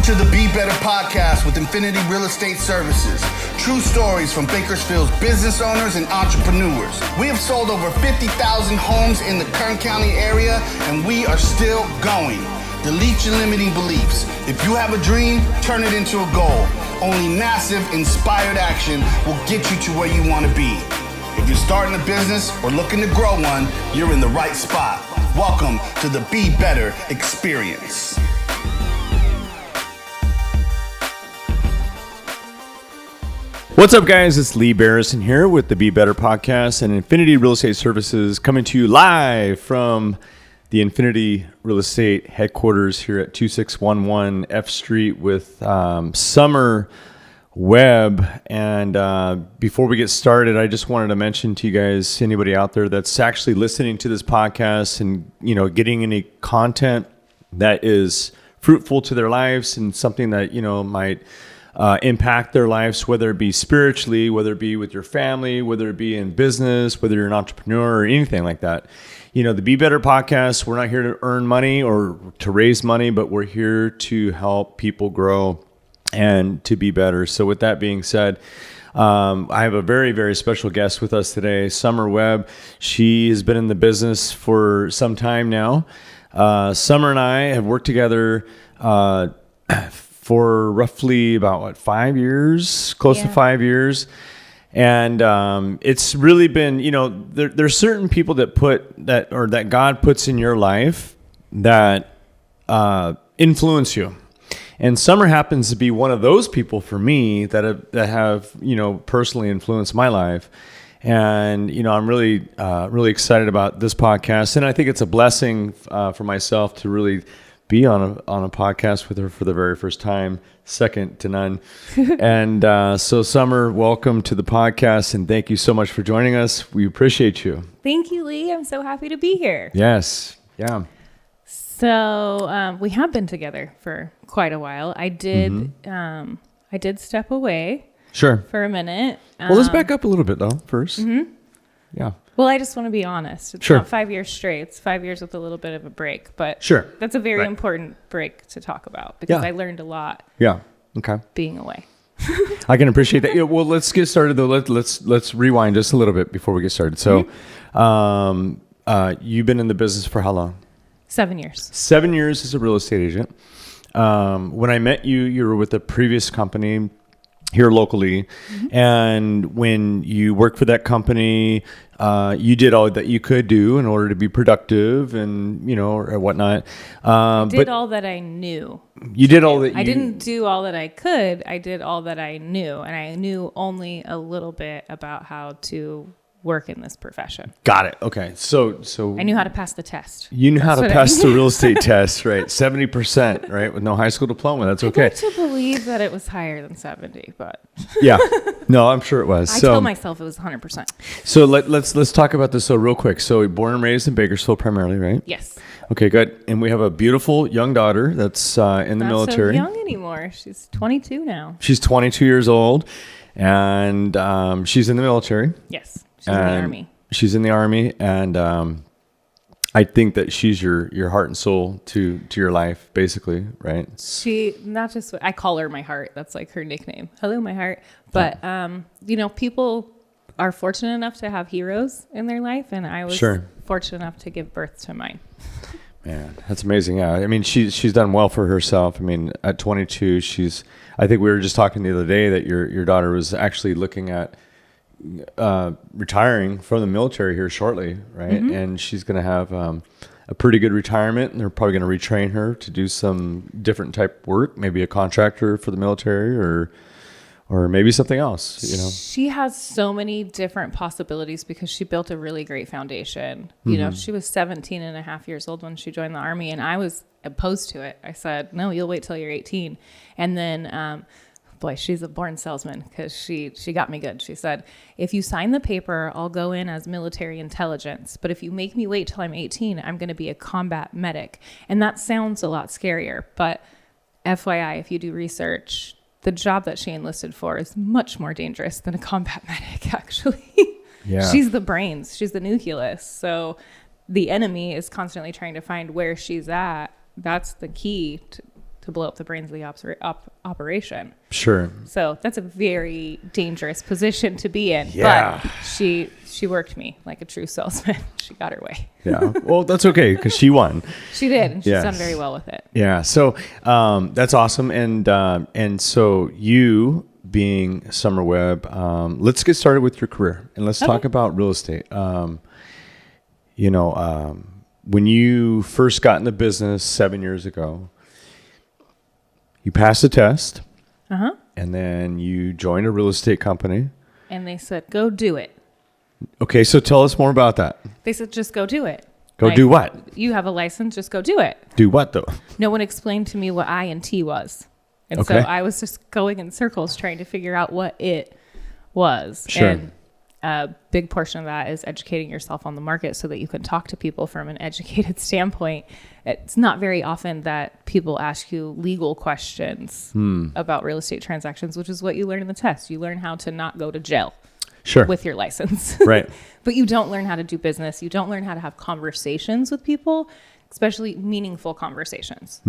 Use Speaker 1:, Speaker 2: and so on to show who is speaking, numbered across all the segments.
Speaker 1: Welcome to the beBetter podcast with Infinity Real Estate Services. True stories from Bakersfield's business owners and entrepreneurs. We have sold over 50,000 homes in the Kern County area, and we are still going. Delete your limiting beliefs. If you have a dream, turn it into a goal. Only massive, inspired action will get you to where you want to be. If you're starting a business or looking to grow one, you're in the right spot. Welcome to the beBetter experience.
Speaker 2: What's up, guys? It's Lee Barrison here with the beBetter podcast and Infinity Real Estate Services, coming to you live from the Infinity Real Estate headquarters here at 2611 F Street with Sumer Webb. And before we get started, I just wanted to mention to you guys, anybody out there that's actually listening to this podcast and, you know, getting any content that is fruitful to their lives and something that, you know, might impact their lives, whether it be spiritually, whether it be with your family, whether it be in business, whether you're an entrepreneur or anything like that. You know, the beBetter podcast, we're not here to earn money or to raise money, but we're here to help people grow and to be better. So with that being said, I have a very, very special guest with us today, Sumer Webb. She has been in the business for some time now. Sumer and I have worked together for roughly about 5 years, close to 5 years. And it's really been, you know, there's certain people that God puts in your life that influence you. And Sumer happens to be one of those people for me that have, you know, personally influenced my life. And, you know, I'm really, really excited about this podcast. And I think it's a blessing for myself to really be on a podcast with her for the very first time, second to none. And so Sumer, welcome to the podcast, and thank you so much for joining us. We appreciate you.
Speaker 3: Thank you, Lee. I'm so happy to be here.
Speaker 2: Yes. Yeah.
Speaker 3: So we have been together for quite a while. I did step away.
Speaker 2: Sure.
Speaker 3: For a minute.
Speaker 2: Well, let's back up a little bit though first. Mm-hmm. Yeah.
Speaker 3: Well, I just want to be honest. It's not 5 years straight. It's 5 years with a little bit of a break. But
Speaker 2: sure,
Speaker 3: that's a very important break to talk about because I learned a lot.
Speaker 2: Yeah. Okay.
Speaker 3: Being away.
Speaker 2: I can appreciate that. Yeah, well, let's get started though. Let's rewind just a little bit before we get started. So, you've been in the business for how long?
Speaker 3: 7 years.
Speaker 2: 7 years as a real estate agent. When I met you, you were with a previous company here locally. Mm-hmm. And when you worked for that company, you did all that you could do in order to be productive and, you know, or whatnot.
Speaker 3: I did all that I knew.
Speaker 2: You did all that
Speaker 3: I didn't do all that I could. I did all that I knew. And I knew only a little bit about how to work in this profession.
Speaker 2: Got it. Okay. So
Speaker 3: I knew how to pass the test.
Speaker 2: You knew how to pass the real estate test, right? 70%, right? With no high school diploma. That's okay.
Speaker 3: I'd like to believe that it was higher than 70, but
Speaker 2: yeah, no, I'm sure it was.
Speaker 3: I told myself it was 100%.
Speaker 2: So let's talk about this real quick. So born and raised in Bakersfield primarily, right?
Speaker 3: Yes.
Speaker 2: Okay, good. And we have a beautiful young daughter that's in the military.
Speaker 3: Not so young anymore. She's 22 now.
Speaker 2: She's 22 years old, and she's in the military.
Speaker 3: Yes. She's in the Army.
Speaker 2: She's in the Army, and I think that she's your heart and soul to your life, basically, right?
Speaker 3: She, not just, I call her my heart. That's like her nickname. Hello, my heart. But, you know, people are fortunate enough to have heroes in their life, and I was fortunate enough to give birth to mine.
Speaker 2: Man, that's amazing. Yeah, I mean, she's done well for herself. I mean, at 22, I think we were just talking the other day that your daughter was actually looking at retiring from the military here shortly, right? Mm-hmm. And she's going to have a pretty good retirement, and they're probably going to retrain her to do some different type work, maybe a contractor for the military or maybe something else, you know.
Speaker 3: She has so many different possibilities because she built a really great foundation. You know, she was 17 and a half years old when she joined the Army, and I was opposed to it. I said, no, you'll wait till you're 18. And then boy, she's a born salesman because she got me good. She said, if you sign the paper, I'll go in as military intelligence. But if you make me wait till I'm 18, I'm going to be a combat medic. And that sounds a lot scarier. But FYI, if you do research, the job that she enlisted for is much more dangerous than a combat medic, actually. Yeah. She's the brains. She's the nucleus. So the enemy is constantly trying to find where she's at. That's the key to blow up the brains of the operation.
Speaker 2: Sure.
Speaker 3: So that's a very dangerous position to be in.
Speaker 2: Yeah.
Speaker 3: But she worked me like a true salesman. She got her way.
Speaker 2: Yeah. Well, that's okay because she won.
Speaker 3: She did, and she's
Speaker 2: Yes.
Speaker 3: done very well with it.
Speaker 2: Yeah. So that's awesome. And so you being Sumer Webb, let's get started with your career and let's talk about real estate. When you first got in the business 7 years ago, you passed a test, and then you joined a real estate company.
Speaker 3: And they said, go do it.
Speaker 2: Okay, so tell us more about that.
Speaker 3: They said, just go do it.
Speaker 2: Go do what?
Speaker 3: You have a license, just go do it.
Speaker 2: Do what, though?
Speaker 3: No one explained to me what I and T was. And
Speaker 2: Okay.
Speaker 3: so I was just going in circles trying to figure out what it was.
Speaker 2: Sure.
Speaker 3: And a big portion of that is educating yourself on the market so that you can talk to people from an educated standpoint. It's not very often that people ask you legal questions about real estate transactions, which is what you learn in the test. You learn how to not go to jail
Speaker 2: Sure.
Speaker 3: with your license.
Speaker 2: Right.
Speaker 3: But you don't learn how to do business. You don't learn how to have conversations with people, especially meaningful conversations.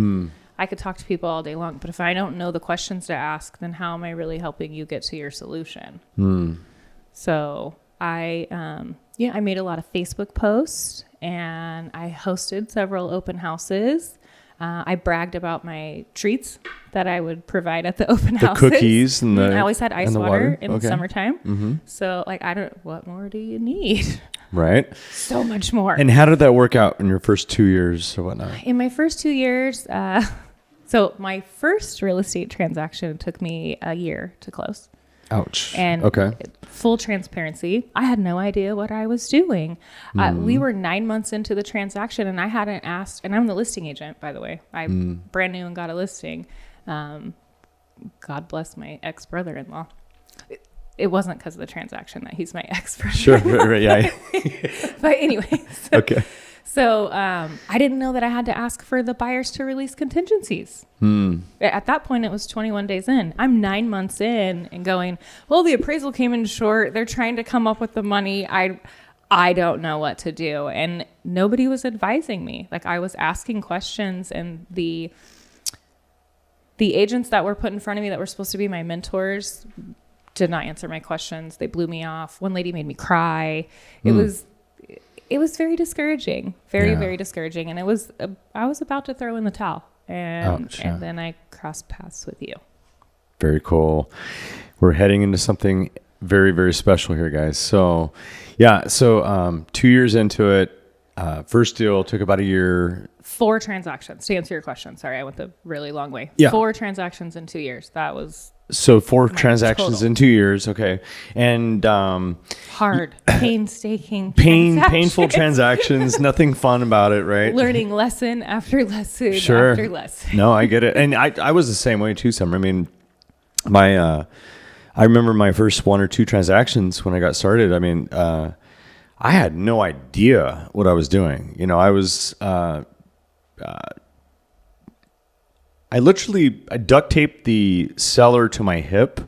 Speaker 3: I could talk to people all day long, but if I don't know the questions to ask, then how am I really helping you get to your solution? So I made a lot of Facebook posts and I hosted several open houses. I bragged about my treats that I would provide at the open houses.
Speaker 2: Cookies and the
Speaker 3: I always had ice
Speaker 2: and the
Speaker 3: water in
Speaker 2: Okay.
Speaker 3: the summertime. So what more do you need?
Speaker 2: Right.
Speaker 3: So much more.
Speaker 2: And how did that work out in your first 2 years or whatnot?
Speaker 3: In my first 2 years, so my first real estate transaction took me a year to close.
Speaker 2: Ouch.
Speaker 3: And
Speaker 2: okay.
Speaker 3: full transparency, I had no idea what I was doing. We were 9 months into the transaction and I hadn't asked, and I'm the listing agent, by the way. I'm brand new and got a listing. God bless my ex-brother-in-law. It wasn't because of the transaction that he's my ex-brother.
Speaker 2: Sure. Right, yeah.
Speaker 3: But anyway.
Speaker 2: Okay.
Speaker 3: So I didn't know that I had to ask for the buyers to release contingencies. At that point, it was 21 days in. I'm 9 months in and going, well, the appraisal came in short. They're trying to come up with the money. I don't know what to do. And nobody was advising me. Like I was asking questions and the agents that were put in front of me that were supposed to be my mentors did not answer my questions. They blew me off. One lady made me cry. It was very discouraging, very discouraging. And I was about to throw in the towel and then I crossed paths with you.
Speaker 2: Very cool. We're heading into something very, very special here, guys. So 2 years into it, first deal took about a year.
Speaker 3: 4 transactions to answer your question. Sorry, I went the really long way.
Speaker 2: Yeah.
Speaker 3: 4 transactions in 2 years. That was
Speaker 2: So 4 transactions
Speaker 3: total.
Speaker 2: in 2 years. Okay. And,
Speaker 3: hard, painstaking,
Speaker 2: painful transactions, nothing fun about it, right?
Speaker 3: Learning lesson after lesson
Speaker 2: Sure.
Speaker 3: after lesson.
Speaker 2: No, I get it. And I was the same way too, Summer. I mean, I remember my first 1 or 2 transactions when I got started. I mean, I had no idea what I was doing. You know, I duct taped the seller to my hip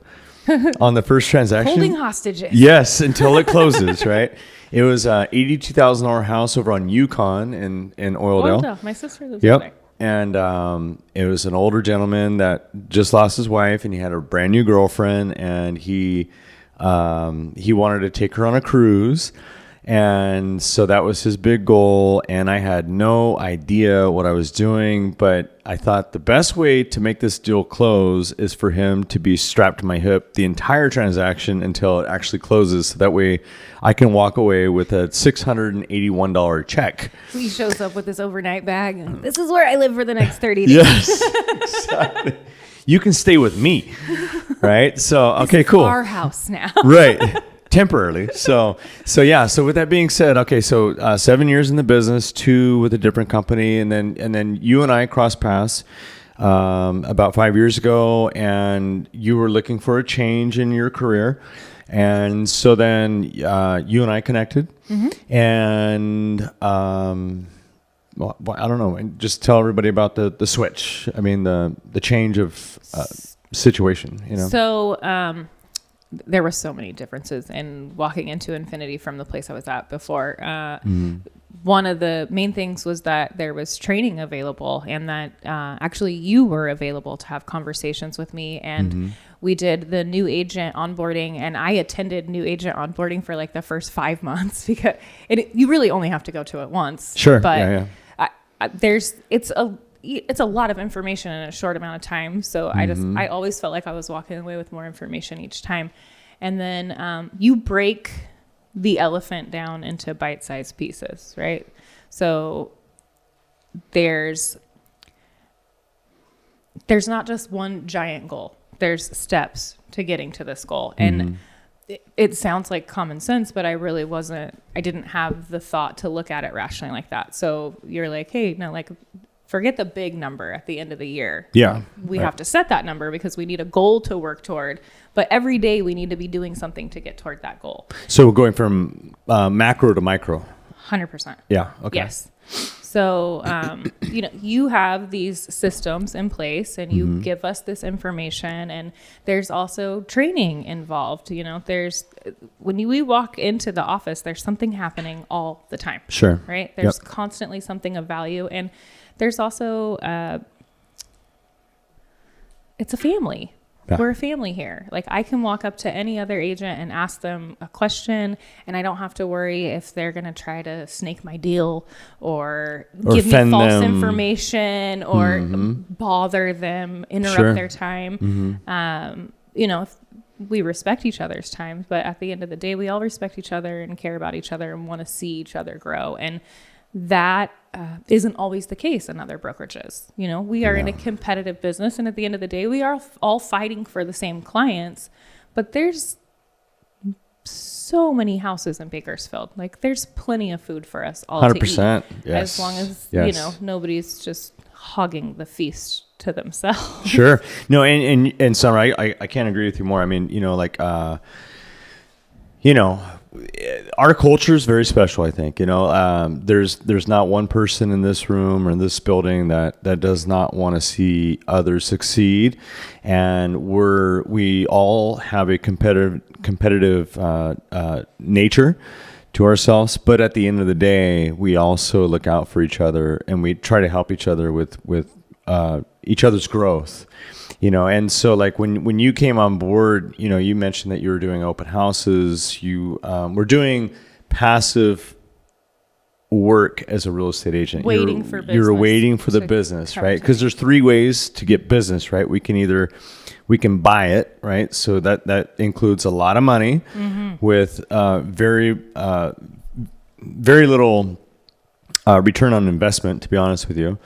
Speaker 2: on the first transaction.
Speaker 3: Holding hostages.
Speaker 2: Yes, until it closes, right? It was a $82,000 house over on Yukon in Oildale.
Speaker 3: Oildale. My sister lives there.
Speaker 2: And it was an older gentleman that just lost his wife, and he had a brand new girlfriend, and he wanted to take her on a cruise. And so that was his big goal, and I had no idea what I was doing, but I thought the best way to make this deal close is for him to be strapped to my hip the entire transaction until it actually closes, so that way I can walk away with a $681 check.
Speaker 3: He shows up with his overnight bag, and this is where I live for the next 30 days.
Speaker 2: Yes, exactly. You can stay with me, right? So, okay, cool.
Speaker 3: Our house now.
Speaker 2: Right. Temporarily. So with that being said, okay, so 7 years in the business, 2 with a different company, and then you and I crossed paths about 5 years ago, and you were looking for a change in your career. And so then you and I connected, and well, I don't know, and just tell everybody about the switch. I mean, the change of situation, you know.
Speaker 3: So there were so many differences in walking into Infinity from the place I was at before. one of the main things was that there was training available, and that actually you were available to have conversations with me. And we did the new agent onboarding, and I attended new agent onboarding for like the first 5 months because you really only have to go to it once.
Speaker 2: Sure.
Speaker 3: But it's a lot of information in a short amount of time. So I always felt like I was walking away with more information each time. And then you break the elephant down into bite-sized pieces, right? So there's not just one giant goal. There's steps to getting to this goal. And it sounds like common sense, but I didn't have the thought to look at it rationally like that. So you're like, hey, no, like, forget the big number at the end of the year.
Speaker 2: Yeah.
Speaker 3: We have to set that number because we need a goal to work toward. But every day we need to be doing something to get toward that goal.
Speaker 2: So going from macro to micro.
Speaker 3: 100%.
Speaker 2: Yeah. Okay.
Speaker 3: Yes. So, you have these systems in place, and you give us this information, and there's also training involved. When we walk into the office, there's something happening all the time.
Speaker 2: Sure.
Speaker 3: Right? There's constantly something of value. And there's also, it's a family. Yeah. We're a family here. Like, I can walk up to any other agent and ask them a question, and I don't have to worry if they're going to try to snake my deal or give me false information or bother them, interrupt their time. If we respect each other's time, but at the end of the day, we all respect each other and care about each other and want to see each other grow. And that isn't always the case in other brokerages. We are in a competitive business, and at the end of the day, we are all fighting for the same clients, but there's so many houses in Bakersfield. Like, there's plenty of food for us all
Speaker 2: 100%,
Speaker 3: to eat.
Speaker 2: yes.
Speaker 3: As long as, nobody's just hogging the feast to themselves.
Speaker 2: Sure. No, and Summer, I can't agree with you more. I mean, our culture is very special, I think. There's not one person in this room or in this building that does not want to see others succeed, and we all have a competitive nature to ourselves. But at the end of the day, we also look out for each other, and we try to help each other with each other's growth. And so like when you came on board, you mentioned that you were doing open houses, you were doing passive work as a real estate agent.
Speaker 3: Waiting for business.
Speaker 2: You're waiting for the business, right? Because there's 3 ways to get business, right? We can buy it, right? So that includes a lot of money with very little return on investment, to be honest with you.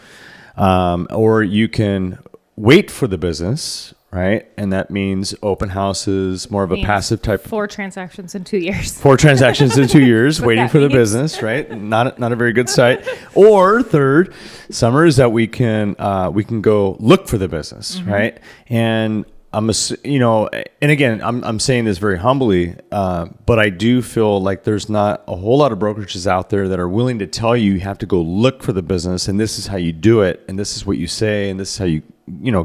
Speaker 2: Or you can wait for the business, right? And that means open houses, more of a passive type.
Speaker 3: 4 transactions in 2 years.
Speaker 2: 4 transactions in 2 years, waiting for the business, right? Not a very good sight. Or third, Summer, is that we can go look for the business, right? And and again, I'm saying this very humbly, but I do feel like there's not a whole lot of brokerages out there that are willing to tell you have to go look for the business, and this is how you do it, and this is what you say, and this is how you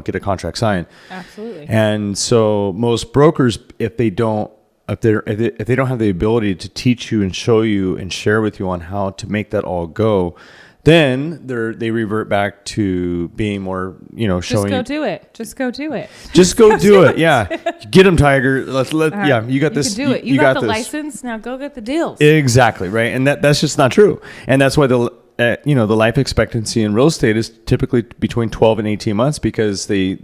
Speaker 2: get a contract signed.
Speaker 3: Absolutely.
Speaker 2: And so most brokers, if they don't have the ability to teach you and show you and share with you on how to make that all go, then they revert back to being more, showing.
Speaker 3: Just go do it. Just go do it.
Speaker 2: Just go do it. Yeah. Get them, Tiger. Yeah. You got this.
Speaker 3: You can do it. You got the license. Now go get the deals.
Speaker 2: Exactly. Right. And that's just not true. And that's why the life expectancy in real estate is typically between 12 and 18 months, because they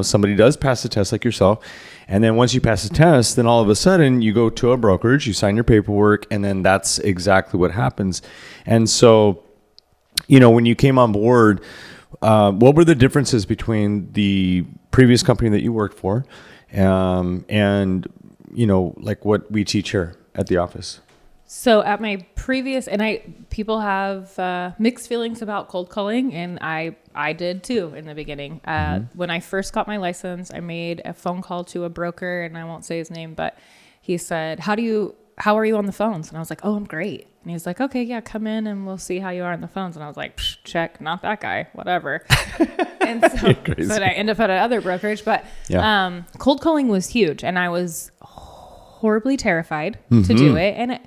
Speaker 2: somebody does pass the test like yourself. And then once you pass the test, then all of a sudden you go to a brokerage, you sign your paperwork, and then that's exactly what happens. And so, when you came on board, what were the differences between the previous company that you worked for, and like what we teach here at the office?
Speaker 3: So at my previous, people have mixed feelings about cold calling, and I did too in the beginning. When I first got my license, I made a phone call to a broker, and I won't say his name, but he said, "How are you on the phones?" And I was like, "Oh, I'm great." And he was like, "Okay, yeah, come in and we'll see how you are on the phones." And I was like, "Check, not that guy, whatever." And so I ended up at another brokerage, but cold calling was huge, and I was horribly terrified to do it. And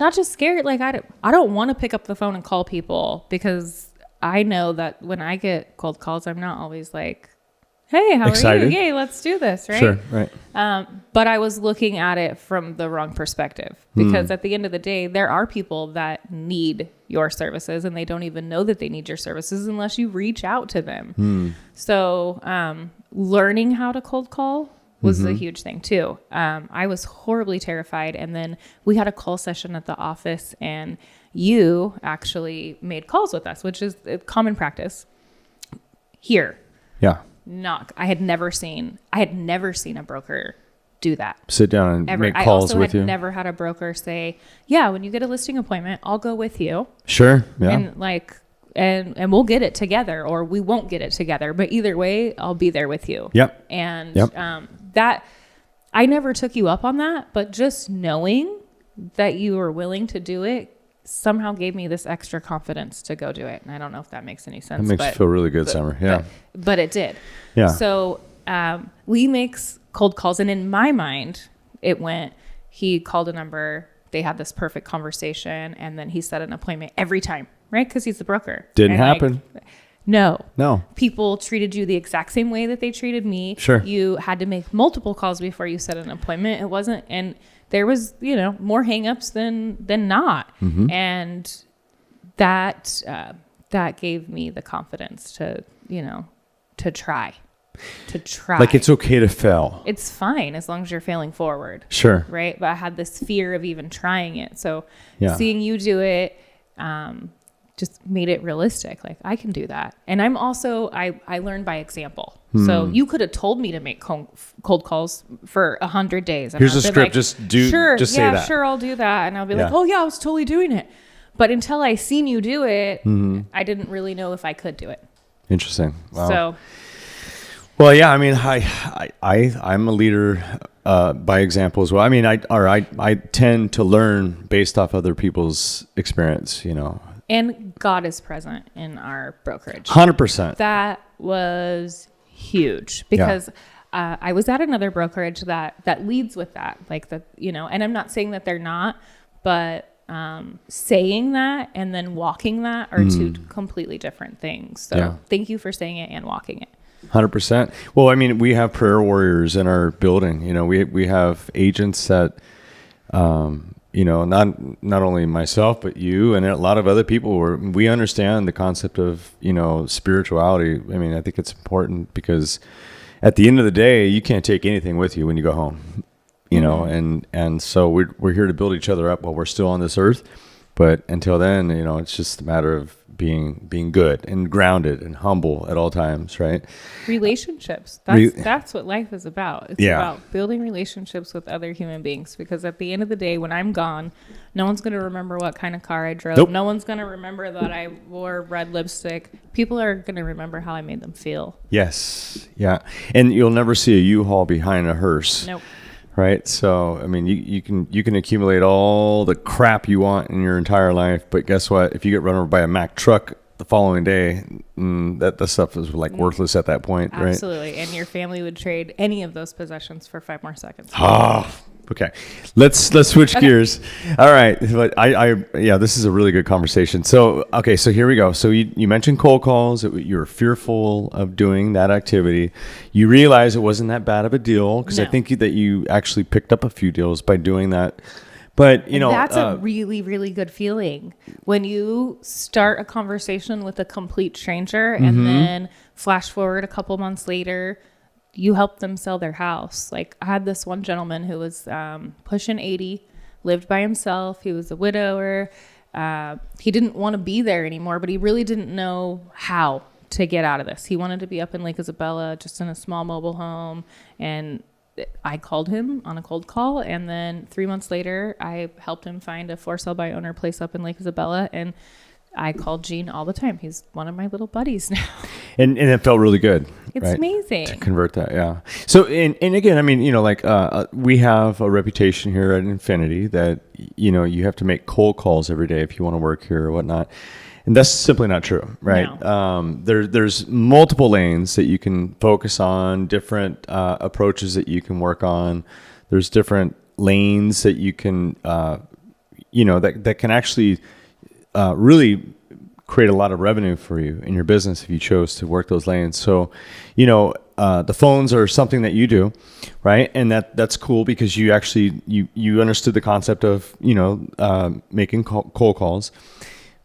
Speaker 3: not just scared. Like I don't want to pick up the phone and call people because I know that when I get cold calls, I'm not always like, hey, how
Speaker 2: Excited.
Speaker 3: are you? Yay, let's do this, right?
Speaker 2: Sure, right.
Speaker 3: But I was looking at it from the wrong perspective because at the end of the day, there are people that need your services and they don't even know that they need your services unless you reach out to them. So learning how to cold call was a huge thing too. I was horribly terrified. And then we had a call session at the office and you actually made calls with us, which is a common practice here.
Speaker 2: Yeah.
Speaker 3: I had never seen a broker do that.
Speaker 2: Sit down and
Speaker 3: Ever.
Speaker 2: make calls
Speaker 3: I also
Speaker 2: with
Speaker 3: had
Speaker 2: you.
Speaker 3: never had a broker say, yeah, when you get a listing appointment, I'll go with you.
Speaker 2: Sure. Yeah.
Speaker 3: And like, and we'll get it together or we won't get it together. But either way, I'll be there with you.
Speaker 2: Yep.
Speaker 3: And
Speaker 2: Yep.
Speaker 3: that I never took you up on that, but just knowing that you were willing to do it somehow gave me this extra confidence to go do it. And I don't know if that makes any sense.
Speaker 2: That makes you feel really good, Summer. Yeah.
Speaker 3: But it did.
Speaker 2: Yeah.
Speaker 3: So Lee makes cold calls. And in my mind, it went, he called a number, they had this perfect conversation, and then he set an appointment every time, right? Because he's the broker.
Speaker 2: Didn't
Speaker 3: And
Speaker 2: happen.
Speaker 3: No. People treated you the exact same way that they treated me.
Speaker 2: Sure.
Speaker 3: You had to make multiple calls before you set an appointment. It wasn't, and there was, more hangups than not. And that gave me the confidence to try.
Speaker 2: Like it's okay to fail.
Speaker 3: It's fine as long as you're failing forward.
Speaker 2: Sure.
Speaker 3: Right. But I had this fear of even trying it. So
Speaker 2: Yeah.
Speaker 3: seeing you do it, just made it realistic. Like I can do that. And I'm also, I learned by example. So you could have told me to make cold calls for 100 days. And
Speaker 2: Here's
Speaker 3: I've
Speaker 2: a
Speaker 3: been
Speaker 2: script.
Speaker 3: like,
Speaker 2: Just do,
Speaker 3: sure,
Speaker 2: just say
Speaker 3: yeah,
Speaker 2: that.
Speaker 3: sure, I'll do that. And I'll be like,
Speaker 2: Yeah.
Speaker 3: oh yeah, I was totally doing it. But until I seen you do it, I didn't really know if I could do it.
Speaker 2: Interesting. Wow.
Speaker 3: So
Speaker 2: Well, yeah, I mean, I'm a leader by example as well. I mean, I tend to learn based off other people's experience,
Speaker 3: and God is present in our brokerage.
Speaker 2: 100%.
Speaker 3: That was huge because I was at another brokerage that leads with that, like that, and I'm not saying that they're not, but saying that and then walking that are two completely different things. So thank you for saying it and walking it.
Speaker 2: 100%. Well, I mean, we have prayer warriors in our building. We have agents that, not only myself, but you and a lot of other people where we understand the concept of, spirituality. I mean, I think it's important because at the end of the day, you can't take anything with you when you go home, and so we're here to build each other up while we're still on this earth. But until then, it's just a matter of being good and grounded and humble at all times, right?
Speaker 3: Relationships. That's what life is about. It's about building relationships with other human beings, because at the end of the day, when I'm gone, no one's going to remember what kind of car I drove.
Speaker 2: Nope.
Speaker 3: No one's going to remember that I wore red lipstick. People are going to remember how I made them feel.
Speaker 2: Yes. Yeah. And you'll never see a U-Haul behind a hearse.
Speaker 3: Nope.
Speaker 2: Right. So, I mean, you can accumulate all the crap you want in your entire life, but guess what? If you get run over by a Mack truck the following day, that stuff is like worthless at that point, right?
Speaker 3: Absolutely. And your family would trade any of those possessions for 5 more seconds.
Speaker 2: Oh, okay. Let's switch gears. All right. But this is a really good conversation. So, okay. So here we go. So you mentioned cold calls. You were fearful of doing that activity. You realized it wasn't that bad of a deal because I think that you actually picked up a few deals by doing that. But,
Speaker 3: that's a really, really good feeling when you start a conversation with a complete stranger and then flash forward a couple months later, you help them sell their house. Like I had this one gentleman who was pushing 80, lived by himself. He was a widower. He didn't want to be there anymore, but he really didn't know how to get out of this. He wanted to be up in Lake Isabella, just in a small mobile home. And I called him on a cold call. And then 3 months later, I helped him find a for sale by owner place up in Lake Isabella. And I called Gene all the time. He's one of my little buddies now. And
Speaker 2: it felt really good.
Speaker 3: It's
Speaker 2: right?
Speaker 3: amazing
Speaker 2: to convert that. Yeah. So, and again, I mean, we have a reputation here at Infinity that, you have to make cold calls every day if you want to work here or whatnot. And that's simply not true, right?
Speaker 3: No.
Speaker 2: There's multiple lanes that you can focus on, different approaches that you can work on. There's different lanes that you can that can actually really create a lot of revenue for you in your business if you chose to work those lanes. So, the phones are something that you do, right? And that's cool because you actually, you understood the concept of, making cold calls.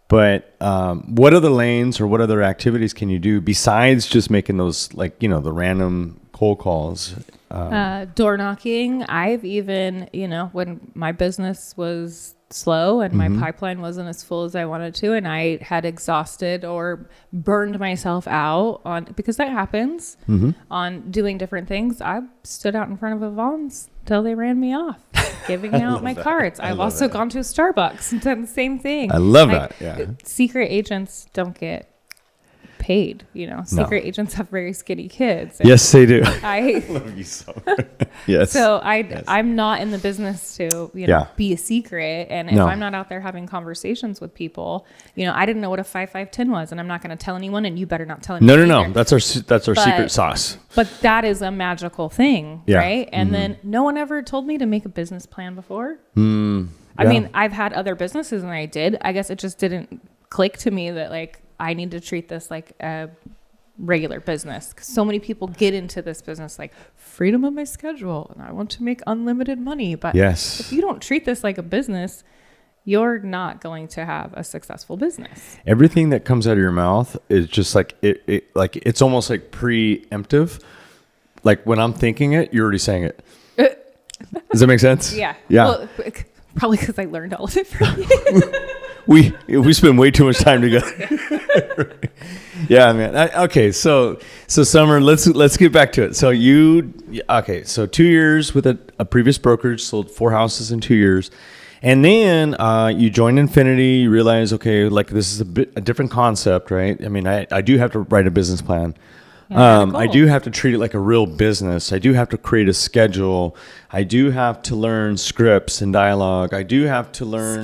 Speaker 2: But what other lanes or what other activities can you do besides just making those, like, the random cold calls?
Speaker 3: Door knocking. I've even, when my business was slow and my pipeline wasn't as full as I wanted to, and I had exhausted or burned myself out because that happens on doing different things. I stood out in front of a Vons till they ran me off, giving out my cards. I've also gone to a Starbucks and done the same thing.
Speaker 2: I love that. Yeah.
Speaker 3: Secret agents don't get paid, secret agents have very skinny kids.
Speaker 2: Yes, they do.
Speaker 3: I
Speaker 2: love you so much. Yes.
Speaker 3: So I'm not in the business to, be a secret. And if I'm not out there having conversations with people, I didn't know what a 5510 was, and I'm not going to tell anyone, and you better not tell anyone. No.
Speaker 2: That's our secret sauce.
Speaker 3: But that is a magical thing, right? And then no one ever told me to make a business plan before. I mean, I've had other businesses and I did. I guess it just didn't click to me that, like, I need to treat this like a regular business. 'Cause so many people get into this business like freedom of my schedule and I want to make unlimited money. But if you don't treat this like a business, you're not going to have a successful business.
Speaker 2: Everything that comes out of your mouth is just like it's almost like preemptive. Like when I'm thinking it, you're already saying it. Does that make sense?
Speaker 3: Yeah.
Speaker 2: Well,
Speaker 3: probably because I learned all of it from you.
Speaker 2: We spend way too much time together. Yeah, man. Okay, so Sumer, let's get back to it. So so 2 years with a previous brokerage, sold 4 houses in 2 years, and then you joined Infinity. You realize, okay, like this is a different concept, right? I mean, I do have to write a business plan. I do have to treat it like a real business. I do have to create a schedule. I do have to learn scripts and dialogue. I do have to learn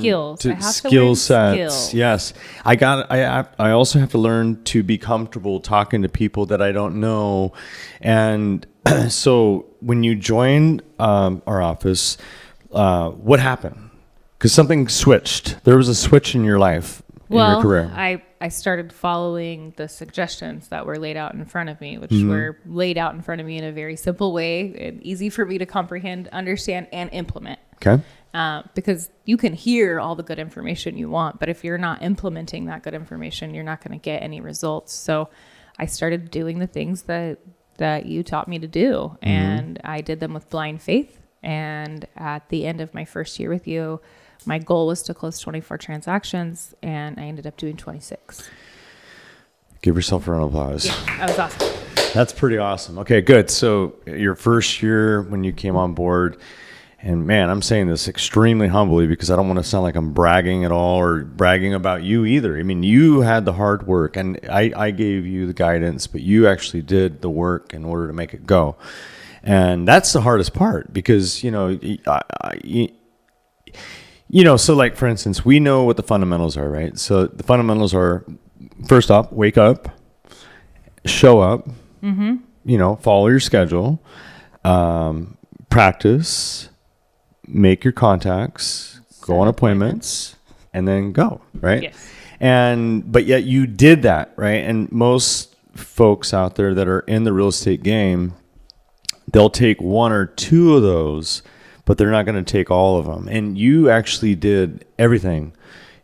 Speaker 2: skill sets. Yes. I also have to learn to be comfortable talking to people that I don't know. And so when you joined our office, what happened? Because something switched. There was a switch in your life. In your career.
Speaker 3: I started following the suggestions that were laid out in front of me, which were laid out in front of me in a very simple way and easy for me to comprehend, understand, and implement.
Speaker 2: Okay.
Speaker 3: Because you can hear all the good information you want, but if you're not implementing that good information, you're not going to get any results. So I started doing the things that you taught me to do, and I did them with blind faith. And at the end of my first year with you, my goal was to close 24 transactions, and I ended up doing 26.
Speaker 2: Give yourself a round of applause.
Speaker 3: Yeah, that was awesome.
Speaker 2: That's pretty awesome. Okay, good. So your first year when you came on board, and man, I'm saying this extremely humbly because I don't want to sound like I'm bragging at all or bragging about you either. I mean, you had the hard work, and I gave you the guidance, but you actually did the work in order to make it go. And that's the hardest part because, so like, for instance, we know what the fundamentals are, right? So the fundamentals are, first off, wake up, show up, follow your schedule, practice, make your contacts, go on appointments, and then go, right?
Speaker 3: Yes.
Speaker 2: But yet you did that, right? And most folks out there that are in the real estate game, they'll take 1 or 2 of those, but they're not going to take all of them. And you actually did everything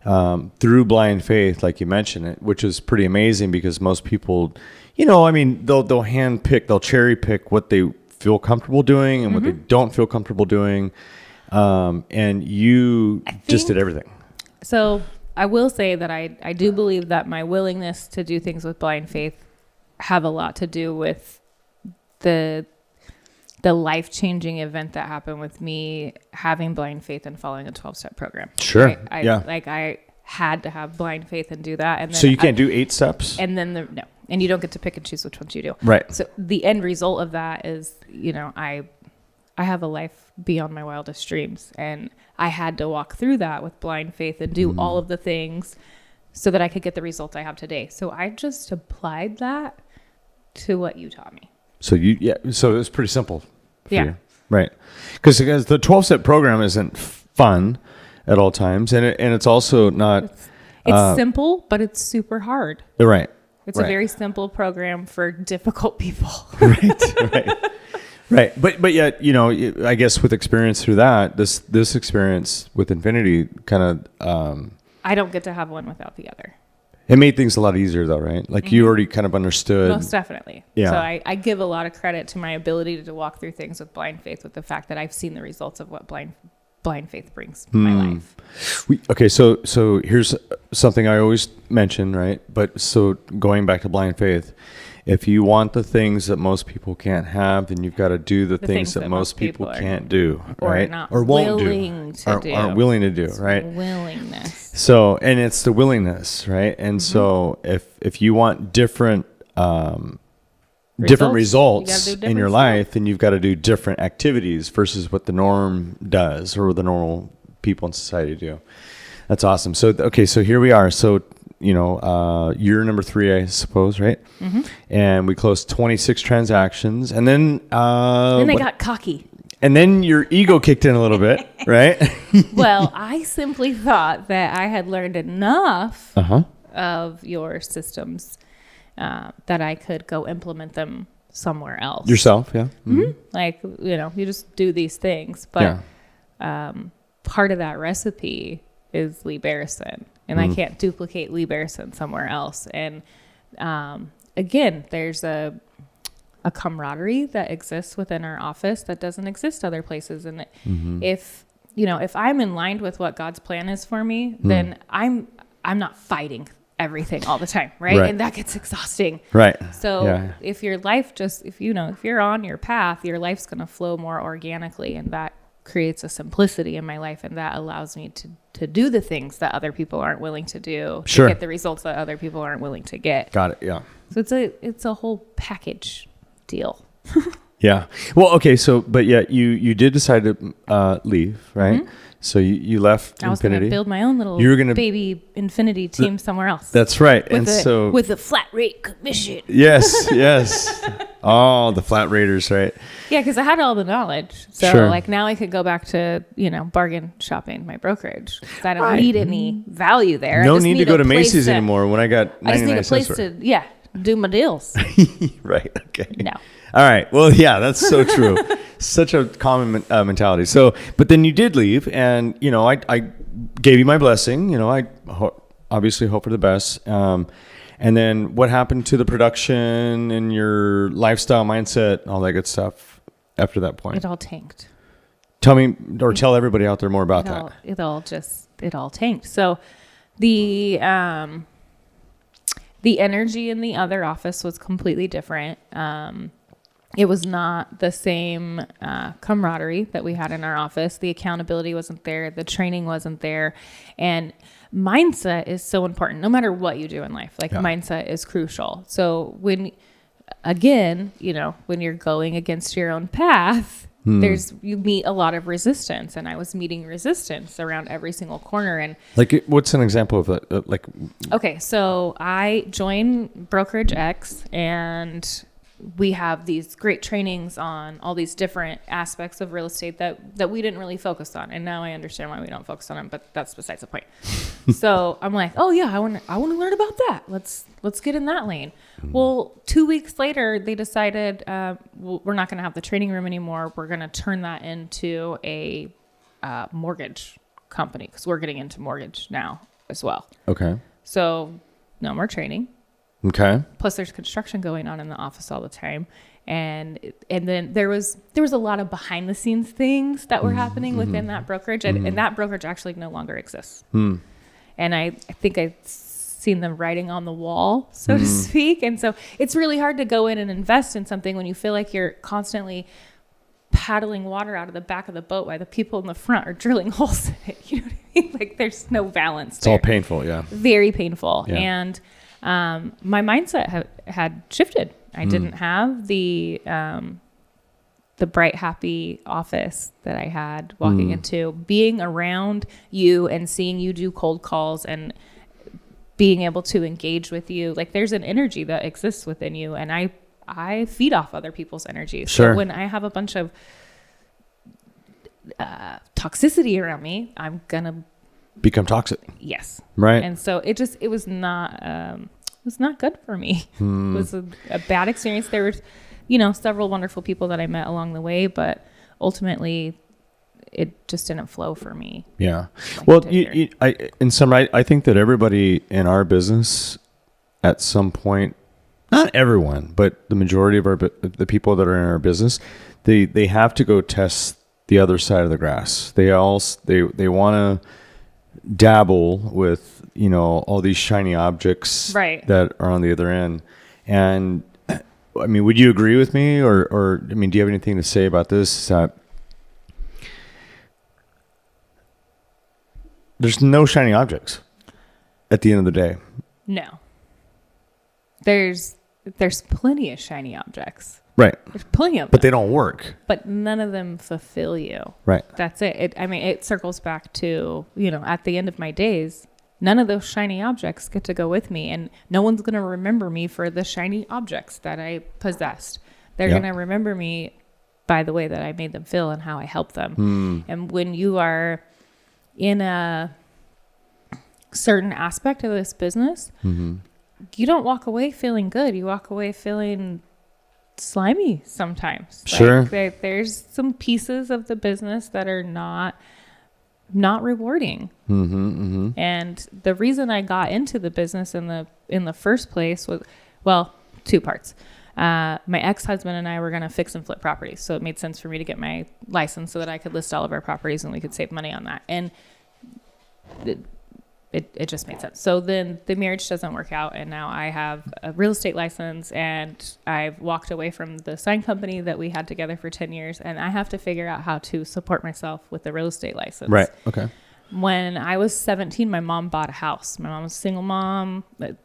Speaker 2: through blind faith, like you mentioned it, which is pretty amazing because most people, they'll hand pick, they'll cherry pick what they feel comfortable doing and what they don't feel comfortable doing. And you just did everything.
Speaker 3: So I will say that I do believe that my willingness to do things with blind faith have a lot to do with the life-changing event that happened with me having blind faith and following a 12-step program.
Speaker 2: Sure.
Speaker 3: Right? I had to have blind faith and do that. And then
Speaker 2: so you can't do 8 steps?
Speaker 3: And then no. And you don't get to pick and choose which ones you do.
Speaker 2: Right.
Speaker 3: So the end result of that is, I have a life beyond my wildest dreams. And I had to walk through that with blind faith and do all of the things so that I could get the results I have today. So I just applied that to what you taught me.
Speaker 2: So so it's pretty simple for
Speaker 3: Yeah.
Speaker 2: you. Right. Because the 12-step program isn't fun. at all times. And it's also not...
Speaker 3: It's simple, but it's super hard.
Speaker 2: Right.
Speaker 3: It's a very simple program for difficult people.
Speaker 2: Right. But yet, I guess with experience through that, this experience with Infinity kind of...
Speaker 3: I don't get to have one without the other.
Speaker 2: It made things a lot easier though, right? Like you already kind of understood.
Speaker 3: Most definitely.
Speaker 2: Yeah.
Speaker 3: So I give a lot of credit to my ability to walk through things with blind faith, with the fact that I've seen the results of what blind faith brings to my life.
Speaker 2: Okay, so here's something I always mention, right? But so going back to blind faith, if you want the things that most people can't have, then you've got to do the things that most people can't do, right?
Speaker 3: Or won't
Speaker 2: willing
Speaker 3: do.
Speaker 2: Aren't willing to do, right?
Speaker 3: Willingness.
Speaker 2: So, and it's the willingness, right? And so if you want different results in your life, then you've got to do different activities versus what the norm does or the normal people in society do. That's awesome. So, okay, so here we are. So, year number 3, I suppose, right? Mm-hmm. And we closed 26 transactions, and then
Speaker 3: they got cocky.
Speaker 2: And then your ego kicked in a little bit, right?
Speaker 3: Well, I simply thought that I had learned enough of your systems that I could go implement them somewhere else.
Speaker 2: Yourself, yeah.
Speaker 3: Mm-hmm. Like, you just do these things. But part of that recipe is Lee Barrison. And I can't duplicate Lee Barrison somewhere else. And again, there's a camaraderie that exists within our office that doesn't exist other places. And if I'm in line with what God's plan is for me, then I'm not fighting everything all the time, right? And that gets exhausting.
Speaker 2: Right.
Speaker 3: So if your life if you're on your path, your life's going to flow more organically, and that creates a simplicity in my life, and that allows me to do the things that other people aren't willing to do, to get the results that other people aren't willing to get.
Speaker 2: Got it. Yeah.
Speaker 3: So it's a whole package deal.
Speaker 2: Yeah. Well, okay. So, but yeah, you did decide to leave, right? Mm-hmm. So you left Infinity.
Speaker 3: I was going to build my own little baby Infinity team somewhere else.
Speaker 2: That's right.
Speaker 3: With a flat rate commission.
Speaker 2: Yes. Oh, the flat raters, right?
Speaker 3: Yeah, because I had all the knowledge. So like now I could go back to, bargain shopping my brokerage. I don't need any value there.
Speaker 2: No need to go to Macy's anymore when I got 99 cents.
Speaker 3: I just need a place to, do my deals.
Speaker 2: Right. Okay.
Speaker 3: No.
Speaker 2: All right. Well, yeah, that's so true. Such a common mentality. So, but then you did leave, and I gave you my blessing. I obviously hope for the best. And then what happened to the production and your lifestyle mindset, all that good stuff after that point?
Speaker 3: It all tanked.
Speaker 2: Tell me, or tell everybody out there more about that.
Speaker 3: It all tanked. So the energy in the other office was completely different. It was not the same camaraderie that we had in our office. The accountability wasn't there. The training wasn't there. And mindset is so important, no matter what you do in life. Mindset is crucial. So when you're going against your own path, you meet a lot of resistance. And I was meeting resistance around every single corner. And
Speaker 2: what's an example of that?
Speaker 3: Okay, so I joined Brokerage X, and we have these great trainings on all these different aspects of real estate that we didn't really focus on. And now I understand why we don't focus on them, but that's besides the point. So I'm like, oh yeah, I want to learn about that. Let's get in that lane. Well, 2 weeks later, they decided, we're not going to have the training room anymore. We're going to turn that into a mortgage company, because we're getting into mortgage now as well.
Speaker 2: Okay.
Speaker 3: So no more training.
Speaker 2: Okay.
Speaker 3: Plus there's construction going on in the office all the time. And then there was a lot of behind the scenes things that were happening within that brokerage, and that brokerage actually no longer exists. And I think I've seen them writing on the wall, so to speak. And so it's really hard to go in and invest in something when you feel like you're constantly paddling water out of the back of the boat while the people in the front are drilling holes in it. You know what I mean? Like there's no balance.
Speaker 2: It's all painful. Yeah.
Speaker 3: Very painful.
Speaker 2: Yeah.
Speaker 3: And my mindset had shifted. I didn't have the bright, happy office that I had walking into. Being around you and seeing you do cold calls and being able to engage with you, like there's an energy that exists within you, and I feed off other people's energy.
Speaker 2: Sure.
Speaker 3: So when I have a bunch of toxicity around me, I'm going to
Speaker 2: become toxic.
Speaker 3: Yes.
Speaker 2: Right.
Speaker 3: And so it was not good for me. It was a bad experience. There were, several wonderful people that I met along the way, but ultimately it just didn't flow for me.
Speaker 2: Yeah.
Speaker 3: Like
Speaker 2: Well, I think that everybody in our business at some point, not everyone, but the majority of the people that are in our business, they have to go test the other side of the grass. They want to dabble with, all these shiny objects
Speaker 3: right.
Speaker 2: that are on the other end. And I mean, would you agree with me or I mean, do you have anything to say about this? That there's no shiny objects at the end of the day.
Speaker 3: No. There's plenty of shiny objects.
Speaker 2: Right.
Speaker 3: There's plenty of them.
Speaker 2: But they don't work.
Speaker 3: But none of them fulfill you.
Speaker 2: Right.
Speaker 3: That's it. It circles back to, at the end of my days, none of those shiny objects get to go with me. And no one's going to remember me for the shiny objects that I possessed. They're going to remember me by the way that I made them feel and how I helped them. And when you are in a certain aspect of this business, you don't walk away feeling good. You walk away feeling slimy sometimes.
Speaker 2: Sure.
Speaker 3: Like there's some pieces of the business that are not rewarding. And the reason I got into the business in the first place was, well, two parts. My ex-husband and I were going to fix and flip properties. So it made sense for me to get my license so that I could list all of our properties and we could save money on that. And it just made sense. So then the marriage doesn't work out. And now I have a real estate license and I've walked away from the sign company that we had together for 10 years. And I have to figure out how to support myself with the real estate license.
Speaker 2: Right. Okay.
Speaker 3: When I was 17, my mom bought a house. My mom was a single mom. But,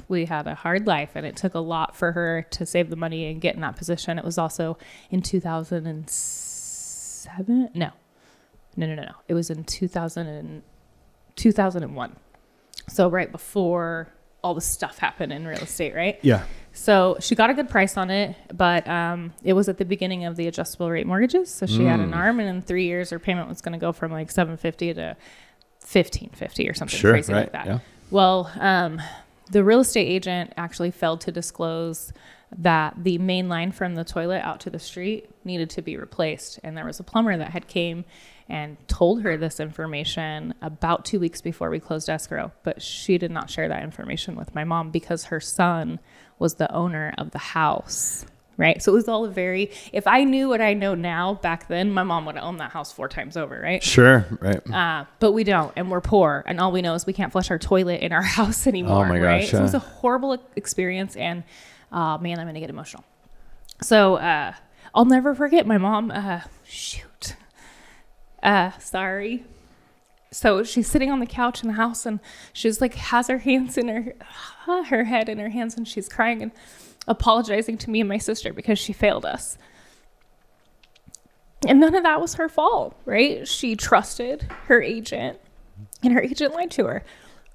Speaker 3: we had a hard life and it took a lot for her to save the money and get in that position. It was also in 2007. No. It was in 2001. So right before all the stuff happened in real estate, right?
Speaker 2: Yeah.
Speaker 3: So she got a good price on it, but it was at the beginning of the adjustable rate mortgages. So she had an ARM, and in 3 years, her payment was going to go from like $750 to $1,550 or something crazy like that.
Speaker 2: Yeah.
Speaker 3: Well, the real estate agent actually failed to disclose that the main line from the toilet out to the street needed to be replaced. And there was a plumber that had came and told her this information about 2 weeks before we closed escrow. But she did not share that information with my mom because her son was the owner of the house, right? So it was all if I knew what I know now back then, my mom would have owned that house 4 times over, right?
Speaker 2: Sure, right.
Speaker 3: But we don't, and we're poor, and all we know is we can't flush our toilet in our house anymore,
Speaker 2: oh my
Speaker 3: right?
Speaker 2: gosh,
Speaker 3: So it was a horrible experience, and man, I'm going to get emotional. So I'll never forget my mom, sorry. So she's sitting on the couch in the house and she's like, has her hands in her head in her hands, and she's crying and apologizing to me and my sister because she failed us. And none of that was her fault, right? She trusted her agent and her agent lied to her.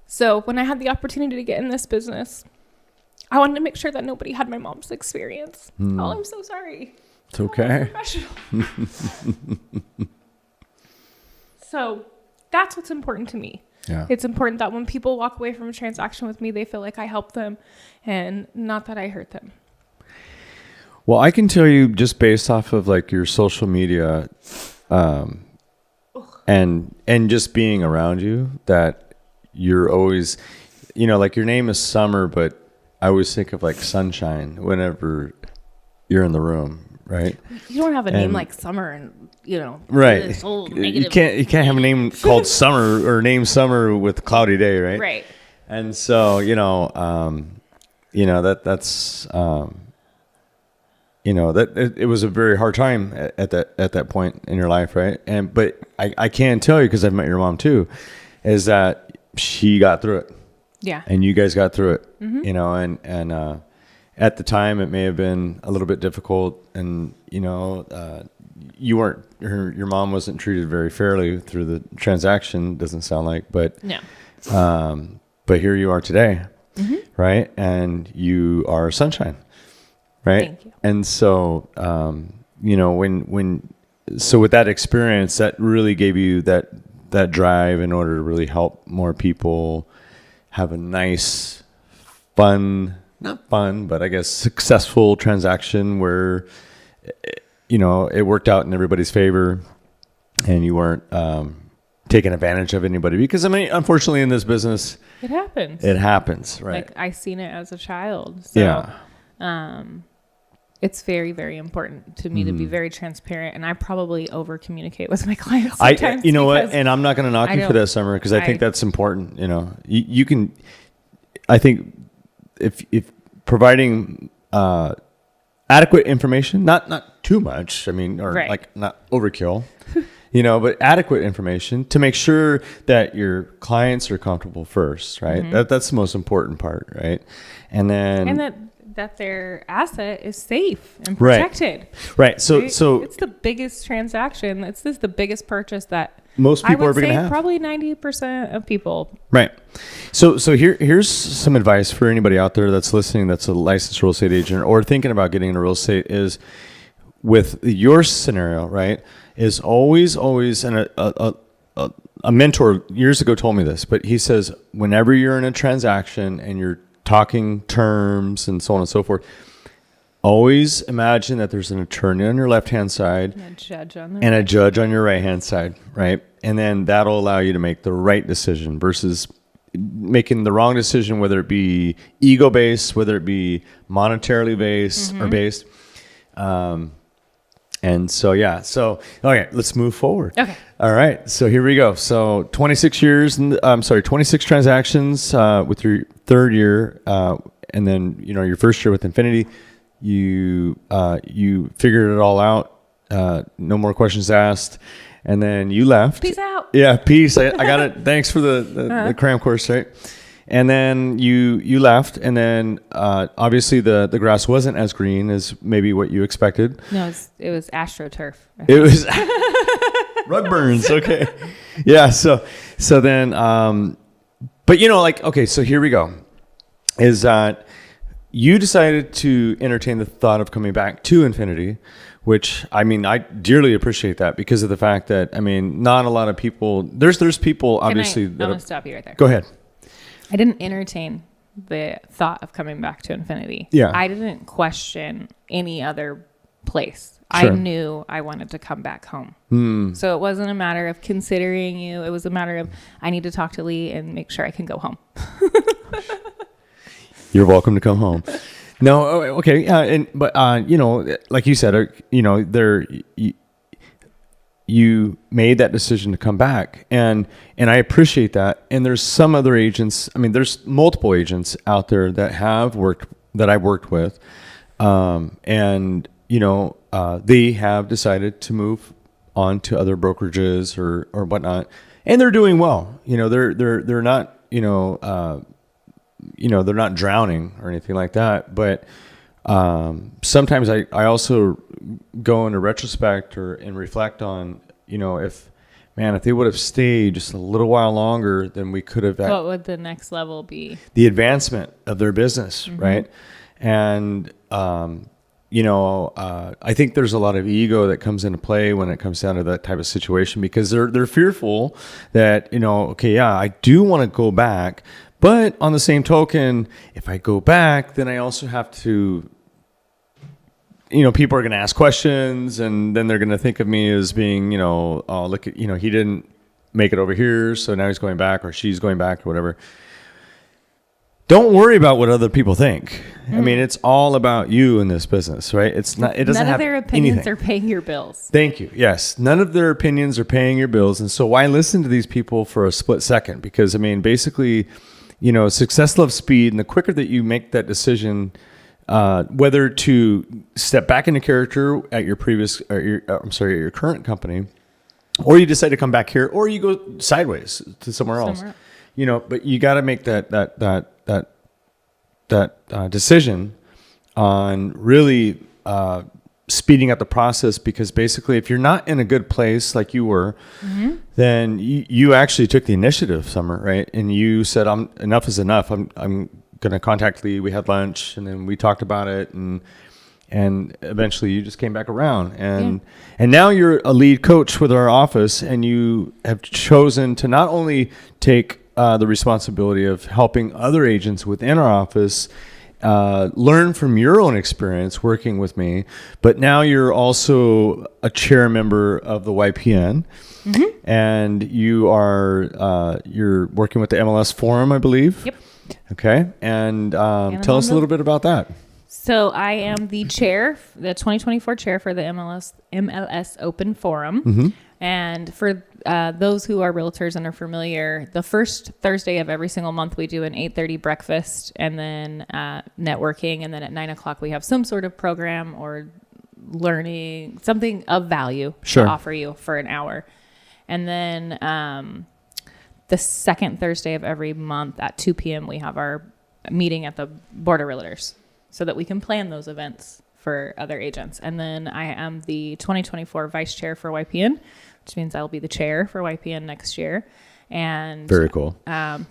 Speaker 3: So when I had the opportunity to get in this business, I wanted to make sure that nobody had my mom's experience. Oh, I'm so sorry.
Speaker 2: It's okay.
Speaker 3: So that's what's important to me.
Speaker 2: Yeah.
Speaker 3: It's important that when people walk away from a transaction with me, they feel like I helped them and not that I hurt them.
Speaker 2: Well, I can tell you just based off of like your social media, and just being around you that you're always, like your name is Summer, but I always think of like sunshine whenever you're in the room, right?
Speaker 3: You don't have a name like Summer and
Speaker 2: right.
Speaker 3: This whole
Speaker 2: You
Speaker 3: negative.
Speaker 2: can't have a name called Summer or name Summer with a cloudy day, right?
Speaker 3: Right.
Speaker 2: And so that's that it was a very hard time at that point in your life, right? But I can tell you, because I've met your mom too, is that she got through it.
Speaker 3: Yeah.
Speaker 2: And you guys got through it, and at the time it may have been a little bit difficult, and you weren't, your mom wasn't treated very fairly through the transaction, doesn't sound like, but
Speaker 3: No.
Speaker 2: But here you are today, right? And you are sunshine, right?
Speaker 3: Thank you.
Speaker 2: And so, when so with that experience, that really gave you that drive in order to really help more people have a nice, not fun, but I guess successful transaction where, it worked out in everybody's favor and you weren't taking advantage of anybody. Because, unfortunately in this business,
Speaker 3: it happens.
Speaker 2: It happens, right?
Speaker 3: Like I seen it as a child. So,
Speaker 2: yeah.
Speaker 3: It's very, very important to me to be very transparent, and I probably over communicate with my clients sometimes.
Speaker 2: You know what? And I'm not going to knock you for that, Summer, because I think that's important. You can. I think if providing adequate information, not too much. Like not overkill. But adequate information to make sure that your clients are comfortable first, right? Mm-hmm. That's the most important part, right? And that their asset is safe and protected.
Speaker 3: Right. So it's the biggest transaction. This is the biggest purchase that
Speaker 2: most people are going to have.
Speaker 3: Probably 90% of people.
Speaker 2: Right. So here's some advice for anybody out there that's listening, that's a licensed real estate agent or thinking about getting into real estate is with your scenario, right? Is always, and a mentor years ago told me this, but he says, whenever you're in a transaction and you're talking terms and so on and so forth, always imagine that there's an attorney on your left-hand side
Speaker 3: and
Speaker 2: a judge on your right-hand side, right? And then that'll allow you to make the right decision versus making the wrong decision, whether it be ego-based, whether it be monetarily based or based. And so, okay, let's move forward.
Speaker 3: Okay.
Speaker 2: All right. So here we go. So 26 transactions with your third year. And then, your first year with Infinity, you figured it all out. No more questions asked. And then you left.
Speaker 3: Peace out.
Speaker 2: Yeah. Peace. I got it. Thanks for the cram course, right? And then you left, and then obviously the grass wasn't as green as maybe what you expected.
Speaker 3: No, it was AstroTurf.
Speaker 2: It was rug burns. Okay, yeah. So then, but okay. So here we go. Is that you decided to entertain the thought of coming back to Infinity, which I dearly appreciate that because of the fact that not a lot of people. There's people obviously.
Speaker 3: I'm gonna stop you right there.
Speaker 2: Go ahead.
Speaker 3: I didn't entertain the thought of coming back to Infinity.
Speaker 2: Yeah.
Speaker 3: I didn't question any other place.
Speaker 2: Sure.
Speaker 3: I knew I wanted to come back home. So it wasn't a matter of considering you. It was a matter of I need to talk to Lee and make sure I can go home.
Speaker 2: You're welcome to come home. No, okay. But like you said, you made that decision to come back, and I appreciate that. And there's some other agents. There's multiple agents out there that I've worked with, and they have decided to move on to other brokerages or whatnot, and they're doing well. They're not they're not drowning or anything like that, but. Sometimes I also go into retrospect and reflect on, if they would have stayed just a little while longer, then we could have.
Speaker 3: What would the next level be?
Speaker 2: The advancement of their business, right? And, I think there's a lot of ego that comes into play when it comes down to that type of situation because they're fearful that, I do want to go back. But on the same token, if I go back, then I also have to, people are going to ask questions and then they're going to think of me as being, oh, look at, he didn't make it over here. So now he's going back or she's going back or whatever. Don't worry about what other people think. It's all about you in this business, right? It doesn't have
Speaker 3: None of their opinions
Speaker 2: anything.
Speaker 3: are paying your bills.
Speaker 2: Thank you. Yes. None of their opinions are paying your bills. And so why listen to these people for a split second? Because basically, success loves speed, and the quicker that you make that decision, whether to step back into character at your your current company, or you decide to come back here, or you go sideways to somewhere else. But you got to make that decision on really speeding up the process, because basically if you're not in a good place like you were, then you actually took the initiative, Summer, right? And you said, enough is enough. I'm going to contact Lee. We had lunch and then we talked about it. And and eventually you just came back around, and now you're a lead coach with our office, and you have chosen to not only take the responsibility of helping other agents within our office learn from your own experience working with me, but now you're also a chair member of the YPN, and you are you're working with the MLS Forum, I believe.
Speaker 3: Yep.
Speaker 2: Okay, and tell us a little bit about that.
Speaker 3: So I am the chair, the 2024 chair for the MLS Open Forum. And for those who are realtors and are familiar, the first Thursday of every single month, we do an 8:30 breakfast and then networking. And then at 9 o'clock, we have some sort of program or learning, something of value to offer you for an hour. And then the second Thursday of every month at 2 p.m., we have our meeting at the Board of Realtors so that we can plan those events for other agents. And then I am the 2024 vice chair for YPN, which means I'll be the chair for YPN next year. And
Speaker 2: very cool.
Speaker 3: I'm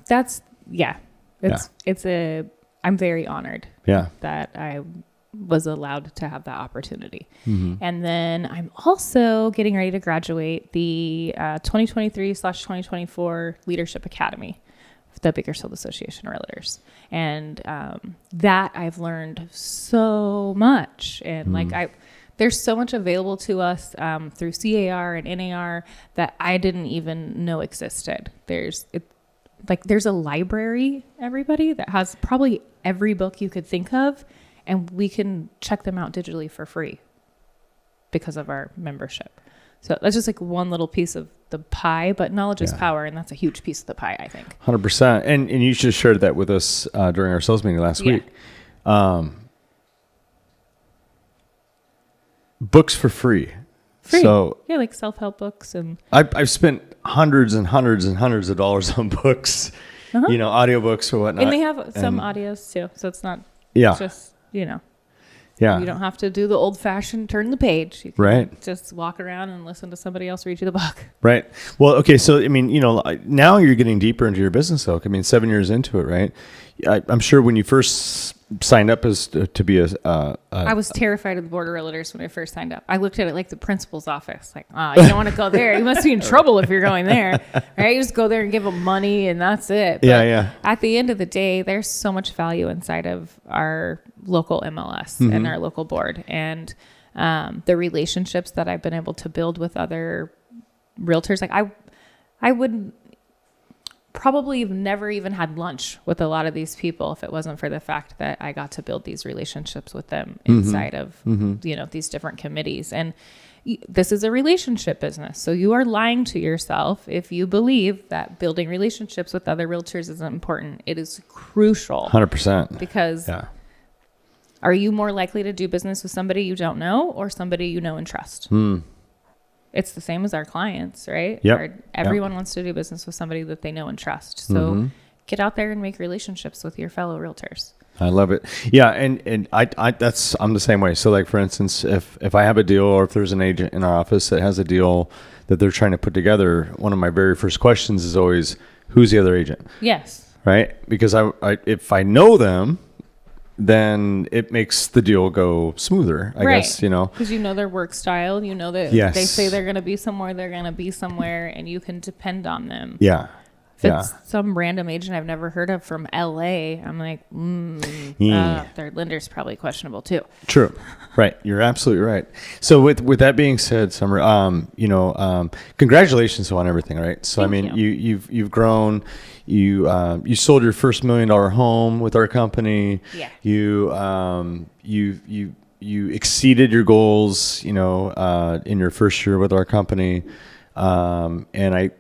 Speaker 3: very honored that I was allowed to have that opportunity. And then I'm also getting ready to graduate the 2023/2024 Leadership Academy, the Bakersfield Association of Realtors. And that I've learned so much. And there's so much available to us through CAR and NAR that I didn't even know existed. There's a library, everybody, that has probably every book you could think of, and we can check them out digitally for free because of our membership. So that's just like one little piece of the pie, but knowledge is power, and that's a huge piece of the pie, I think.
Speaker 2: 100%. And you just shared that with us during our sales meeting last week. Books for free. So
Speaker 3: like self-help books, and
Speaker 2: I've spent hundreds and hundreds and hundreds of dollars on books, audiobooks or whatnot.
Speaker 3: And they have some audios too, so it's not just you don't have to do the old-fashioned turn the page. You can just walk around and listen to somebody else read you the book. Right.
Speaker 2: Well, okay. So, I mean, now you're getting deeper into your business, though. I mean, 7 years into it, right? I'm sure when you first signed up as to be
Speaker 3: I was terrified of the Board of Realtors when I first signed up. I looked at it like the principal's office. Like, you don't want to go there. You must be in trouble if you're going there. Right? You just go there and give them money and that's it. But at the end of the day, there's so much value inside of our local MLS and our local board. And the relationships that I've been able to build with other realtors. Like I would probably have never even had lunch with a lot of these people if it wasn't for the fact that I got to build these relationships with them inside of, these different committees. And this is a relationship business. So you are lying to yourself if you believe that building relationships with other realtors isn't important. It is crucial.
Speaker 2: 100%.
Speaker 3: Because are you more likely to do business with somebody you don't know or somebody you know and trust? It's the same as our clients, right? Everyone wants to do business with somebody that they know and trust. So get out there and make relationships with your fellow realtors.
Speaker 2: I love it. Yeah. And I'm the same way. So like, for instance, if I have a deal or if there's an agent in our office that has a deal that they're trying to put together, one of my very first questions is always, who's the other agent?
Speaker 3: Yes.
Speaker 2: Right. Because if I know them, then it makes the deal go smoother, I guess,
Speaker 3: Because you know their work style. You know that if they say they're going to be somewhere, they're going to be somewhere, and you can depend on them.
Speaker 2: Yeah.
Speaker 3: If it's some random agent I've never heard of from LA, I'm like, their lender's probably questionable too. True.
Speaker 2: Right. You're absolutely right. So with that being said, Summer, congratulations on everything, right? So,
Speaker 3: Thank you.
Speaker 2: You've grown. You sold your first $1 million home with our company.
Speaker 3: Yeah.
Speaker 2: You exceeded your goals, in your first year with our company. And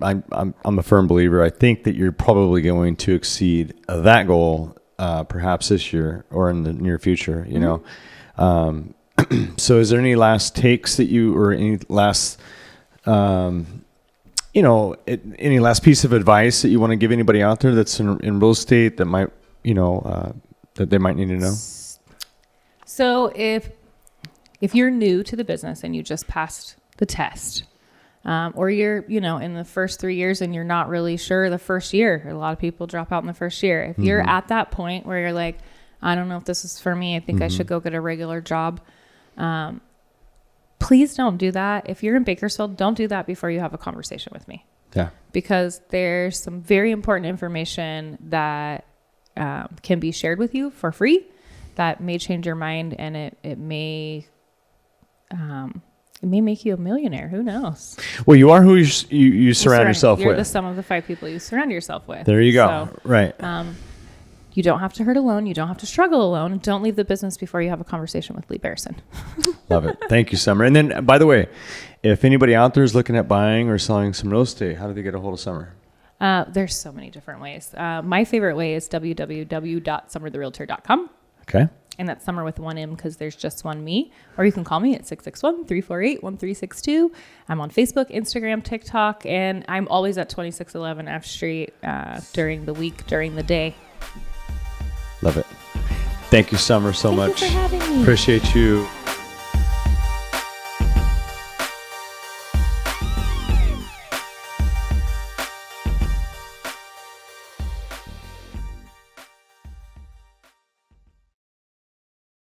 Speaker 2: I'm a firm believer. I think that you're probably going to exceed that goal, perhaps this year or in the near future, So is there any last takes that or any last, any last piece of advice that you want to give anybody out there that's in real estate that might, that they might need to know?
Speaker 3: So if you're new to the business and you just passed the test, or you're, in the first 3 years and you're not really sure the first year, a lot of people drop out in the first year. If you're at that point where you're like, I don't know if this is for me, I think I should go get a regular job. Please don't do that. If you're in Bakersfield, don't do that before you have a conversation with me.
Speaker 2: Yeah.
Speaker 3: Because there's some very important information that can be shared with you for free that may change your mind, and it may make you a millionaire. Who knows? Well,
Speaker 2: you are who you surround yourself with.
Speaker 3: You're the sum of the 5 people you surround yourself with.
Speaker 2: There you go. So, right.
Speaker 3: You don't have to hurt alone. You don't have to struggle alone. Don't leave the business before you have a conversation with Lee Barrison.
Speaker 2: Love it. Thank you, Summer. And then, by the way, if anybody out there is looking at buying or selling some real estate, how do they get a hold of Summer?
Speaker 3: There's so many different ways. My favorite way is www.summertherealtor.com.
Speaker 2: Okay.
Speaker 3: And that's Summer with one M because there's just one me. Or you can call me at 661-348-1362. I'm on Facebook, Instagram, TikTok, and I'm always at 2611 F Street during the week, during the day.
Speaker 2: Love it. Thank you, Summer, so much.
Speaker 3: Thank you for having me.
Speaker 2: Appreciate you.